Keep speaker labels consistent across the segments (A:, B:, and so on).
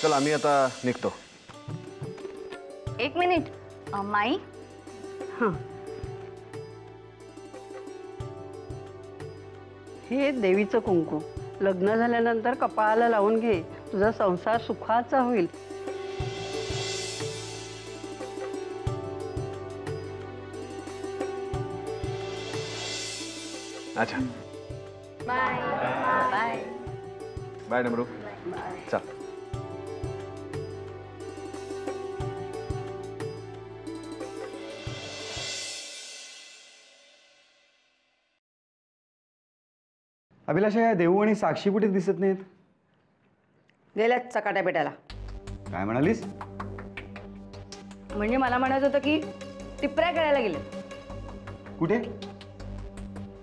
A: चल आम्ही आता निघतो.
B: एक मिनिट माई.
C: हे देवीचं कुंकू लग्न झाल्यानंतर कपाळाला लावून घे. तुझा संसार सुखाचा होईल.
A: अच्छा
B: बाय बाय.
A: बाय डमरू. चल.
D: अभिलाषा, या देऊ आणि साक्षी कुठे दिसत नाहीत?
C: गेल्यात चकाट्या पेटायला.
D: काय म्हणालीस?
B: म्हणजे मला म्हणायचं होतं की टिपऱ्या करायला गेले.
D: कुठे?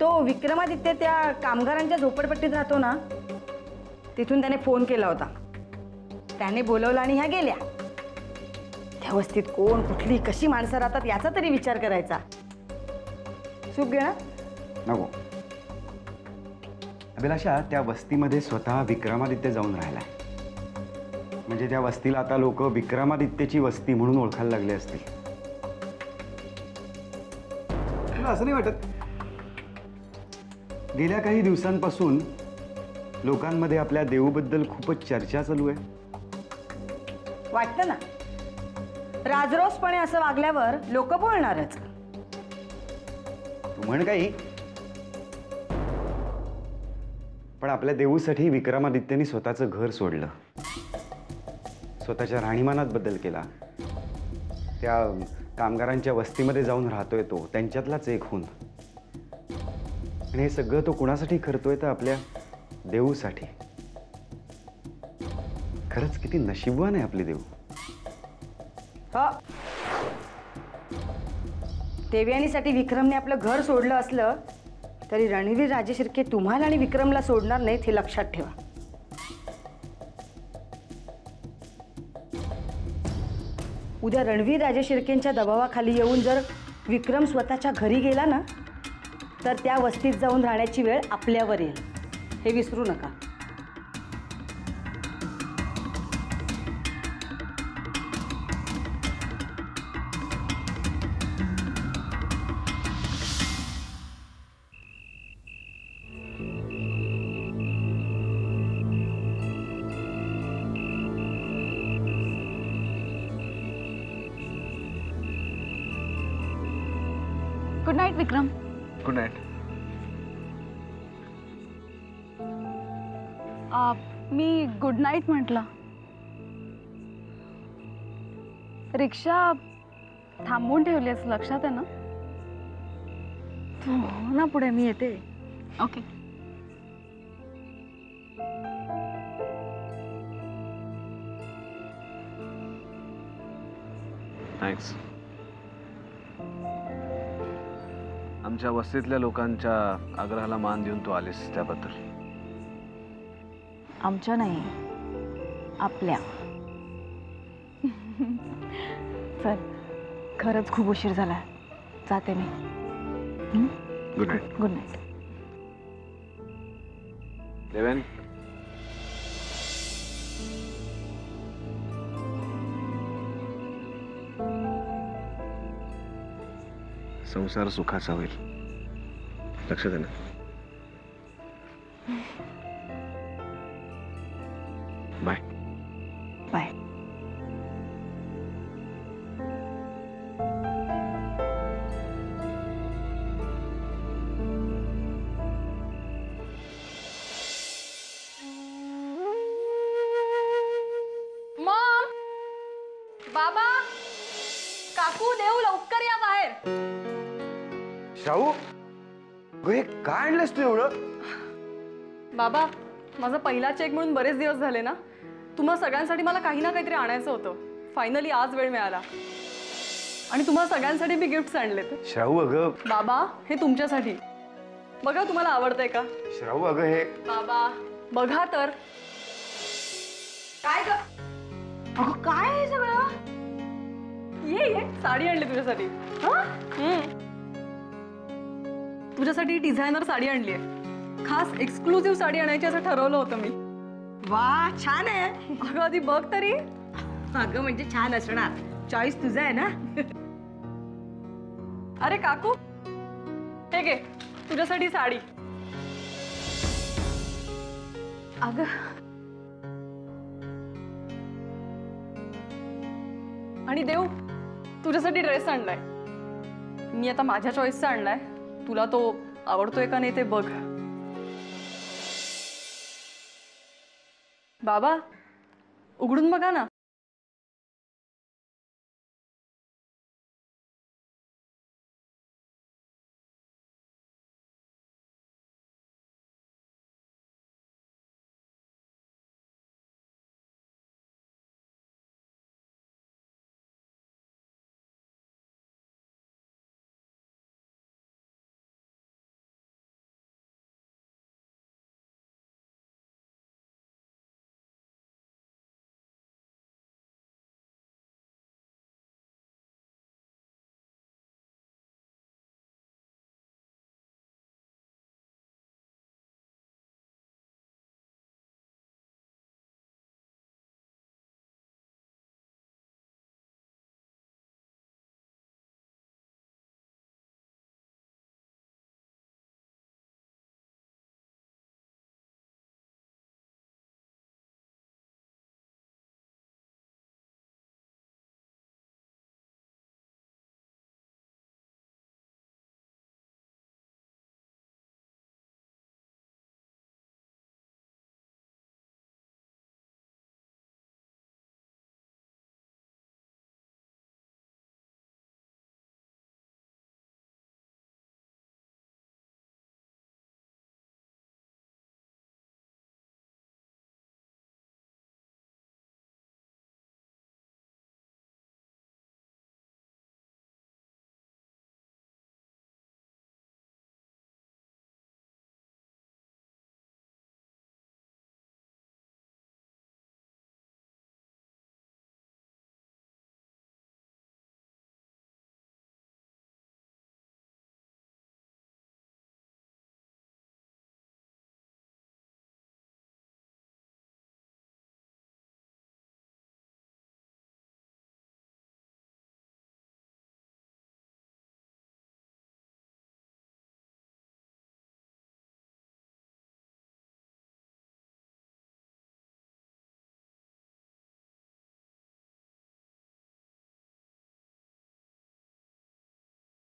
B: तो विक्रमादित्य त्या कामगारांच्या झोपडपट्टीत राहतो ना, तिथून त्याने फोन केला होता. त्याने बोलवलं आणि ह्या गेल्या. त्या वस्तीत कोण, कुठली, कशी माणसं राहतात याचा तरी विचार करायचा. चूक घेणार
D: नको. अभिलाषा, त्या वस्तीमध्ये स्वतः विक्रमादित्य जाऊन राहिलाय. म्हणजे त्या वस्तीला आता लोक विक्रमादित्यची वस्ती म्हणून ओळखायला लागले असतील. असं नाही वाटत? गेल्या काही दिवसांपासून लोकांमध्ये आपल्या देऊबद्दल खूपच चर्चा चालू आहे.
B: वाटतं ना, राजरोसपणे असं वागल्यावर लोक बोलणारच.
D: तू म्हण काही, पण आपल्या देऊसाठी विक्रमादित्यनी स्वतःचं घर सोडलं, स्वतःच्या राहणीमानात बदल केला. त्या कामगारांच्या वस्तीमध्ये जाऊन राहतोय तो, त्यांच्यातलाच एक होऊन. आणि हे सगळं तो कुणासाठी करतोय? तर आपल्या देऊसाठी. खरंच किती नशीबवान आहे आपले देऊ.
B: देवयानीसाठी विक्रमने आपलं घर सोडलं असलं तरी रणवीर राजेशिर्के तुम्हाला आणि विक्रमला सोडणार नाहीत, हे लक्षात ठेवा. उद्या रणवीर राजेशिर्केंच्या दबावाखाली येऊन जर विक्रम स्वतःच्या घरी गेला ना, तर त्या वस्तीत जाऊन राहण्याची वेळ आपल्यावर येईल, हे विसरू नका.
E: Good night Vikram.
A: Good night.
E: मी गुड नाईट म्हटलं. रिक्षा थांबवून ठेवली असं लक्षात आहे ना? तू हो ना पुढे, मी येते. ओके.
A: थँक्स. आमच्या वस्तीतल्या लोकांच्या आग्रहाला मान देऊन तू आलीस त्याबद्दल.
E: आमच्या नाही, आपल्या. चल, खरंच खूप उशीर झाला, जाते मी.
A: Good night.
E: Good night.
A: Devyani. संसार सुखाचा होईल, लक्षात आहे ना? बाय.
E: बाय.
F: मॉम, बाबा, काकू, देऊ, लवकर या बाहेर.
D: शाहू, हे काय आणलंस तू एवढं?
F: बाबा, माझा पहिला चेक म्हणून बरेच दिवस झाले ना, तुम्हा सगळ्यांसाठी मला काही ना काहीतरी आणायचं होतं. फायनली आज वेळ मिळाला आणि तुम्हा सगळ्यांसाठी मी गिफ्ट्स आणलेत.
D: शाहू अगं.
F: बाबा, हे तुमच्यासाठी. बघा तुम्हाला आवडतंय का?
D: शाहू अगं, हे
F: बाबा बघा तर. काय ग? अगं काय आहे सगळं? ये ये, साडी आणली तुझ्यासाठी. तुझ्यासाठी डिझायनर साडी आणली आहे. खास एक्सक्लुझिव्ह साडी आणायची असं ठरवलं होतं मी.
B: वा छान आहे.
F: अगं आधी बघ तरी.
B: अगं म्हणजे छान असणार. चॉईस तुझा आहे ना.
F: अरे काकू, हे घे तुझ्यासाठी साडी.
E: अगं
F: आणि देव तुझ्यासाठी ड्रेस आणलाय. मी आता माझ्या चॉईसचा आणलाय. तुला तो आवडतोय का नाही ते बघ. बाबा उघडून बघा ना.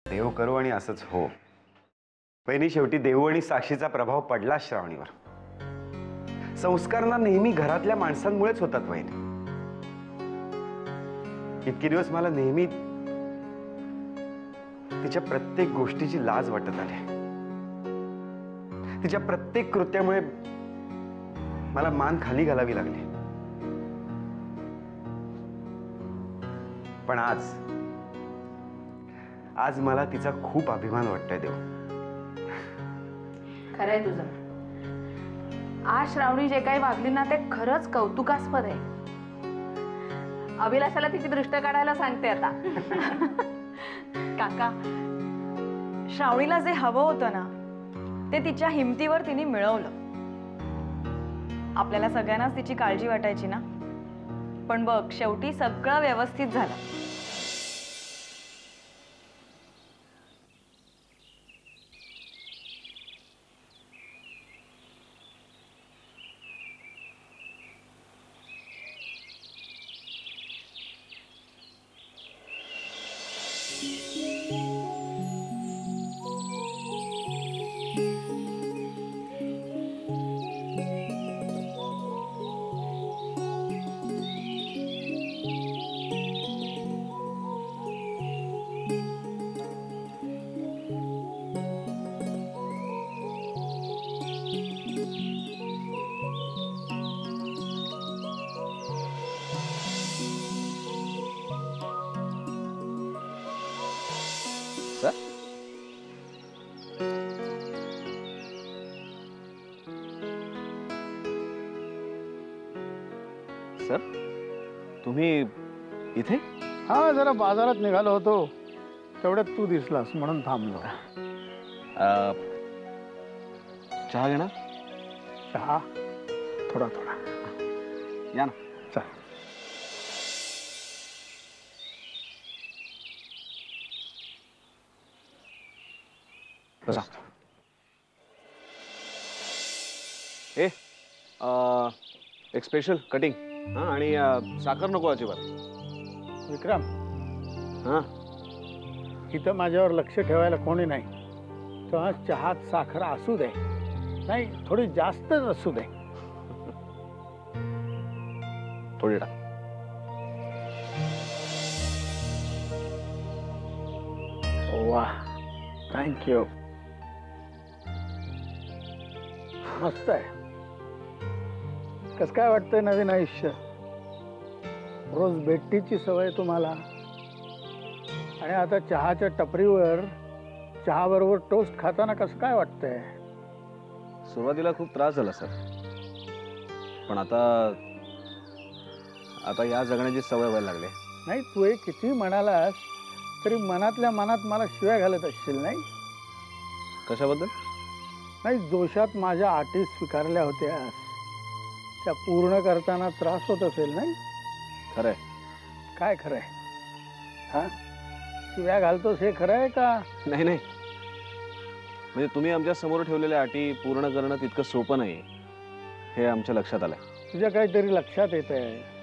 D: देव करो आणि असंच हो. वहिनी, शेवटी देव आणि साक्षीचा प्रभाव पडला श्रावणीवर. संस्कारांना नेहमी घरातल्या माणसांमुळेच होतात वहिनी. इतके दिवस मला नेहमी तिच्या प्रत्येक गोष्टीची लाज वाटत आली. तिच्या प्रत्येक कृत्यामुळे मला मान खाली घालावी लागली. पण आज मला तिचा खूप अभिमान वाटतोय देव.
G: खरंय तुझं. आज श्रावणी जे काही वागली ना ते खरंच कौतुकास्पद आहे. अभिलाषाला तिची दृष्ट काढायला सांगते आता.
E: काका, श्रावणीला जे हवं होतं ना ते तिच्या हिमतीवर तिने मिळवलं. आपल्याला सगळ्यांनाच तिची काळजी वाटायची ना, पण बघ शेवटी सगळं व्यवस्थित झालं.
A: सर, तुम्ही इथे?
H: हा, जरा बाजारात निघालो होतो, तेवढ्यात तू दिसलास म्हणून थांबलो.
A: चहा घेणार?
H: चहा थोडा थोडा.
A: या ना.
H: चल.
A: बसा. ए एक स्पेशल कटिंग. हां आणि साखर नको अजिबात.
H: विक्रम,
A: हां
H: इथं माझ्यावर लक्ष ठेवायला कोणी नाही. तेव्हा चहात साखर असू दे, नाही थोडी जास्तच असू दे.
A: थोडी टाक.
H: वा, थँक्यू. मस्त आहे. कसं काय वाटतंय नवीन आयुष्य? रोज भेटीची सवय तुम्हाला, आणि आता चहाच्या टपरीवर चहाबरोबर टोस्ट खाताना कसं काय वाटतंय?
A: सुरुवातीला खूप त्रास झाला सर, पण आता आता या जगण्याची सवय व्हायला लागली.
H: नाही, तू एक किती म्हणालास तरी मनातल्या मनात मला शिव्या घालत असशील नाही?
A: कशाबद्दल?
H: नाही, दोषात माझ्या अटी स्वीकारल्या होत्या, त्या पूर्ण करताना त्रास होत असेल नाही?
A: खरंय.
H: काय खरंय? हा, शिव्या घालतोस हे खरं आहे का?
A: नाही नाही, म्हणजे तुम्ही आमच्या समोर ठेवलेल्या अटी पूर्ण करणं तितकं सोपं नाही हे आमच्या लक्षात आलंय.
H: तुझ्या काहीतरी लक्षात येत आहे.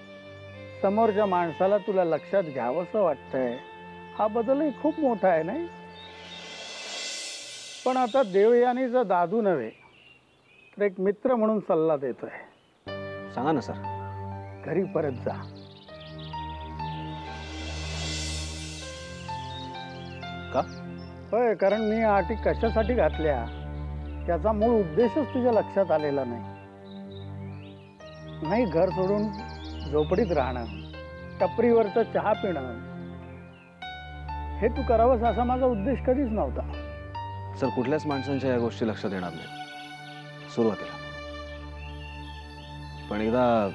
H: समोरच्या माणसाला तुला लक्षात घ्यावंसं वाटतंय. हा बदलही खूप मोठा आहे नाही? पण आता देवयानीचा दादू नव्हे तर एक मित्र म्हणून सल्ला देतोय.
A: सांगा ना सर.
H: घरी परत जा.
A: का?
H: होय, कारण मी या अटी कशासाठी घातल्या त्याचा मूळ उद्देशच तुझ्या लक्षात आलेला नाही. नाही, घर सोडून झोपडीत राहणं, टपरीवरचा चहा पिणं, हे तू करावंस असा माझा उद्देश कधीच नव्हता.
A: सर, कुठल्याच माणसांच्या या गोष्टी लक्षात येणार नाही सुरुवातीला, पण एकदा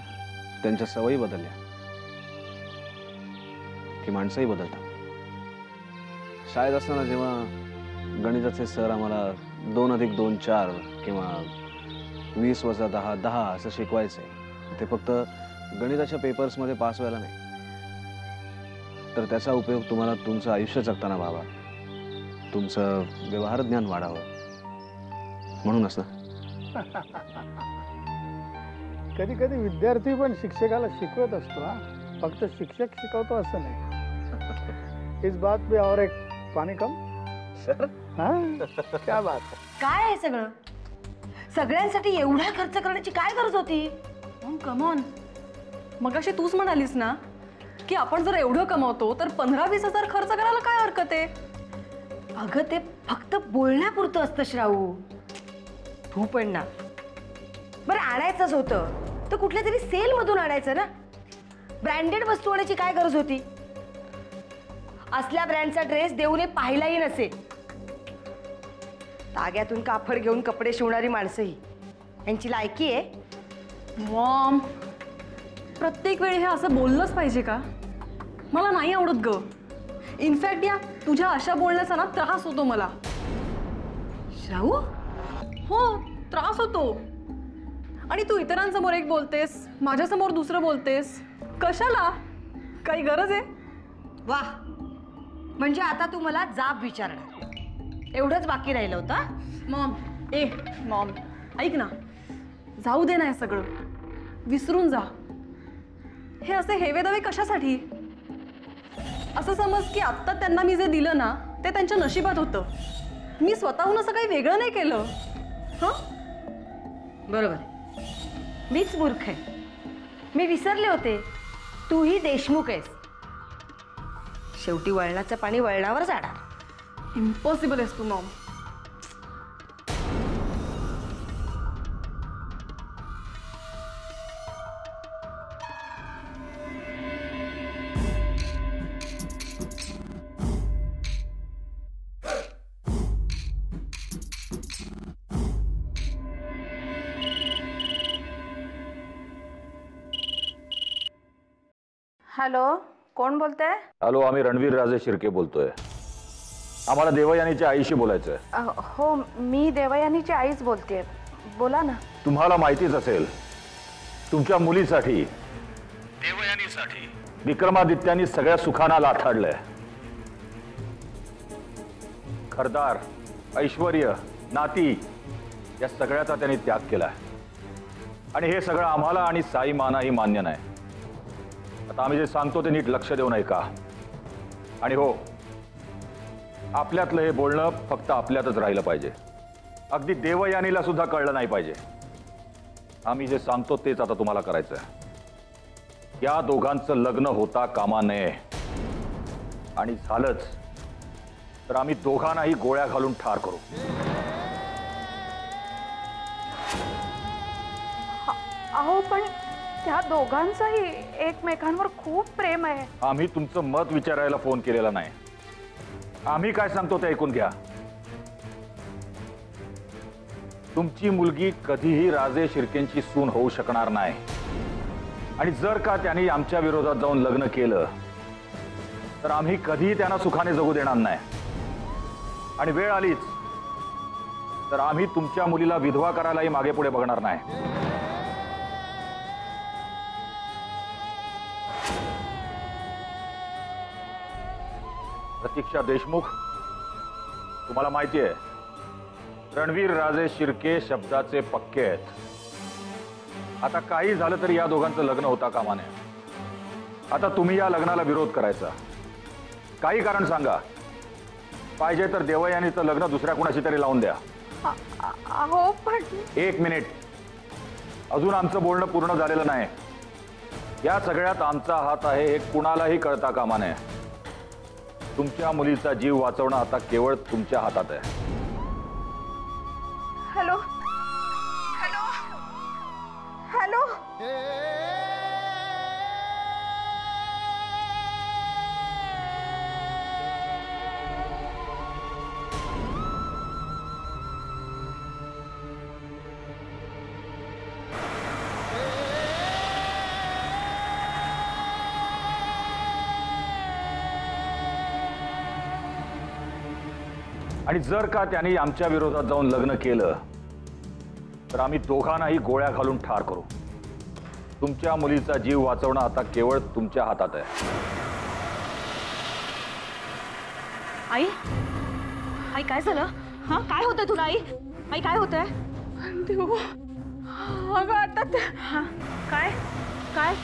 A: त्यांच्या सवयी बदलल्या की माणसंही बदलतात. शाळेत असताना जेव्हा गणिताचे सर आम्हाला 2 + 2 4 किंवा 20 - 10 10 असं शिकवायचंय, ते फक्त गणिताच्या पेपर्समध्ये पास व्हायला नाही, तर त्याचा उपयोग तुम्हाला तुमचं आयुष्य जगताना व्हावा, तुमचं व्यवहार ज्ञान वाढावं म्हणूनच ना.
H: कधी कधी विद्यार्थी पण शिक्षकाला शिकवत असतो. हा, फक्त शिक्षक शिकवतो असं नाही. इस बात पे और एक पाणी कम.
A: सर,
H: हा, क्या बात.
B: काय आहे सगळं? सगळ्यांसाठी एवढा खर्च करण्याची काय गरज होती?
F: कमॉन, मगाशी तूच म्हणालीस ना की आपण जर एवढं कमावतो तर 15-20 हजार खर्च करायला काय हरकत आहे?
B: अगं, ते फक्त बोलण्यापुरतं असतं श्राऊ. तू पण ना. बरं, आणायचंच होतं तर कुठल्या तरी सेल मधून आणायचं ना. ब्रँडेड वस्तू आणायची काय गरज होती? असल्या ब्रँडचा ड्रेस देऊने पाहिलाही नसेल. ताग्यातून कापड घेऊन कपडे शिवणारी माणसंही यांची लायकी आहे.
F: मॉम, प्रत्येक वेळी हे असं बोललंच पाहिजे का? मला नाही आवडत ग. इनफॅक्ट या तुझ्या अशा बोलण्याचा ना त्रास होतो मला.
B: श्राऊ,
F: हो, त्रास होतो. आणि तू इतरांसमोर एक बोलतेस, माझ्यासमोर दुसरं बोलतेस. कशाला? काही गरज आहे?
B: वा, म्हणजे आता तू मला जाब विचारणार, एवढंच बाकी राहिलं होतं?
F: मॉम, ऐक ना, जाऊ दे ना हे सगळं, विसरून जा. हे असे हेवेदावे कशासाठी? असं समज की आत्ता त्यांना मी जे दिलं ना ते त्यांच्या नशिबात होतं. मी स्वतःहून असं काही वेगळं नाही केलं. हां,
B: बरोबर आहे. मीच मूर्ख आहे. मी विसरले होते, तूही देशमुख आहेस. शेवटी वळणाचं पाणी वळणावर जाणार.
F: इम्पॉसिबल आहेस तू मॉम.
G: हॅलो, कोण बोलतंय?
I: हॅलो, आम्ही रणवीर राजे शिर्के बोलतोय. आम्हाला देवयानीच्या आईशी बोलायचं आहे.
G: हो, मी देवयानीची आईच बोलतेय. बोला ना.
I: तुम्हाला माहितीच असेल, तुमच्या मुलीसाठी देवयानीसाठी विक्रमादित्यांनी सगळ्या सुखांना लाथाडलंय. घरदार, ऐश्वर्य, नाती या सगळ्याचा त्यांनी त्याग केलाय. आणि हे सगळं आम्हाला आणि साई मानाही मान्य नाही. आता आम्ही जे सांगतो ते नीट लक्ष देऊ नये का? आणि हो, आपल्यातलं हे बोलणं फक्त आपल्यातच राहिलं पाहिजे. अगदी देवयानीला सुद्धा कळलं नाही पाहिजे. आम्ही जे सांगतो तेच आता तुम्हाला करायचं आहे. या दोघांचं लग्न होता कामा नये. आणि झालंच तर आम्ही दोघांनाही गोळ्या घालून ठार करू.
G: अहो पण त्या दोघांचंही एकमेकांवर खूप प्रेम आहे.
I: आम्ही तुमचं मत विचारायला फोन केलेला नाही. आम्ही काय सांगतो ते ऐकून घ्या. तुमची मुलगी कधीही राजे शिर्केंची सून होऊ शकणार नाही. आणि जर का त्यांनी आमच्या विरोधात जाऊन लग्न केलं तर आम्ही कधीही त्यांना सुखाने जगू देणार नाही. आणि वेळ आलीच तर आम्ही तुमच्या मुलीला विधवा करायलाही मागे पुढे बघणार नाही. प्रतीक्षा देशमुख, तुम्हाला माहिती आहे रणवीर राजे शिर्के शब्दाचे पक्के आहेत. आता काही झालं तरी या दोघांचं लग्न होता कामा नये. आता तुम्ही या लग्नाला विरोध करायचा. काही कारण सांगा. पाहिजे तर देवयानीचं लग्न दुसऱ्या कुणाशी तरी लावून द्या.
G: अहो पण
I: 1 मिनिट, अजून आमचं बोलणं पूर्ण झालेलं नाही. या सगळ्यात आमचा हात आहे हे कुणालाही कळता कामा नये. तुमच्या मुलीचा जीव वाचवणं आता केवळ तुमच्या हातात आहे.
G: Hello hello hello.
I: आणि जर का त्यांनी आमच्या विरोधात जाऊन लग्न केलं तर आम्ही दोघांनाही गोळ्या घालून ठार करू. तुमच्या मुलीचा जीव वाचवणं आता केवळ तुमच्या हातात आहे.
E: आई, आई काय झालं? हा, काय होतंय तुला? आई, आई काय होतंय?
G: देऊ अगं आता ते
E: काय काय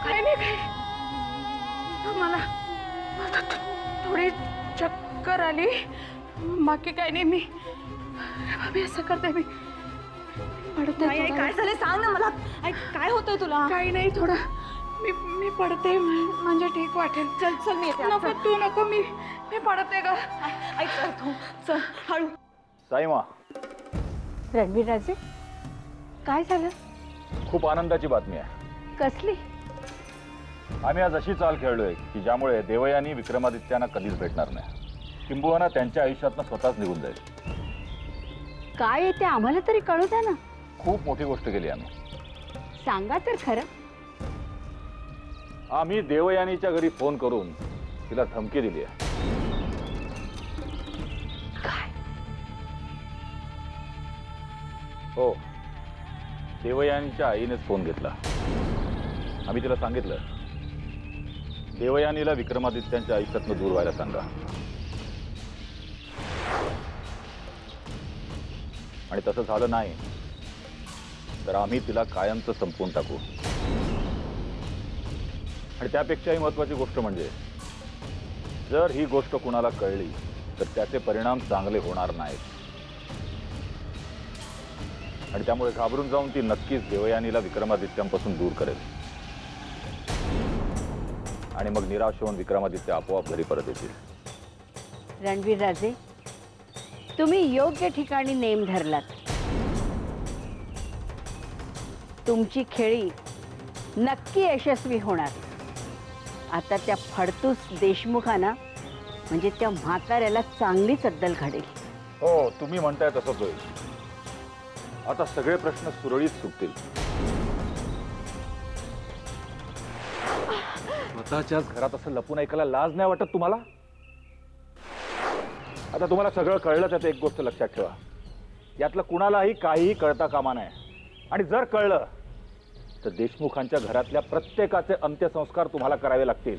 G: काय नाही मला थोडी चक्कर आली. बाकी काय नाही. मी असं करते. मी पडते.
E: काय झालं सांग ना मला. आई काय होतंय तुला?
G: काही नाही. थोडं मी पडते म्हणजे ठीक वाटेल.
E: चल चल मी येते.
G: नको तू नको. मी पडते ग.
E: आई चल तू चल हळू.
I: साईमा,
C: रणवीर राजे, काय झालं?
I: खूप आनंदाची बातमी आहे.
C: कसली?
I: आम्ही आज अशी चाल खेळलोय की ज्यामुळे देवयानी विक्रमादित्यांना कधीच भेटणार नाही. किंबहुना त्यांच्या आयुष्यातनं स्वतःच निघून जाईल.
C: काय आहे ते आम्हाला तरी कळू द्या ना.
I: खूप मोठी गोष्ट केली आम्ही.
C: सांगा तर खरं.
I: आम्ही देवयानीच्या घरी फोन करून तिला धमकी दिली आहे. हो, देवयानीच्या आईनेच फोन घेतला. आम्ही तिला सांगितलं देवयानीला विक्रमादित्यांच्या आयुष्यातनं दूर व्हायला सांगा. आणि तसं झालं नाही तर आम्ही तिला कायमचं संपवून टाकू. आणि त्यापेक्षाही महत्त्वाची गोष्ट म्हणजे जर ही गोष्ट कुणाला कळली तर त्याचे परिणाम चांगले होणार नाहीत. आणि त्यामुळे घाबरून जाऊन ती नक्कीच देवयानीला विक्रमादित्यांपासून दूर करेल. आणि मग निराश होऊन विक्रमादित्य आपोआप घरी परत येतील.
C: रणवीर राजे, तुम्ही योग्य ठिकाणी नेम धरलात. तुमची खेळी नक्की यशस्वी होणार. आता त्या फडतूस देशमुखांना म्हणजे त्या म्हाताऱ्याला चांगलीच अद्दल घडेल.
I: हो, तुम्ही म्हणताय तसंच होईल. आता सगळे प्रश्न सुरळीत सुटतील. स्वतःच्याच घरात असं लपून ऐकायला लाज नाही वाटत तुम्हाला? आता तुम्हाला सगळं कळलं त्यात एक गोष्ट लक्षात ठेवा. यातलं कुणालाही काहीही कळता कामा नये. आणि जर कळलं तर देशमुखांच्या घरातल्या प्रत्येकाचे अंत्यसंस्कार तुम्हाला करावे लागतील.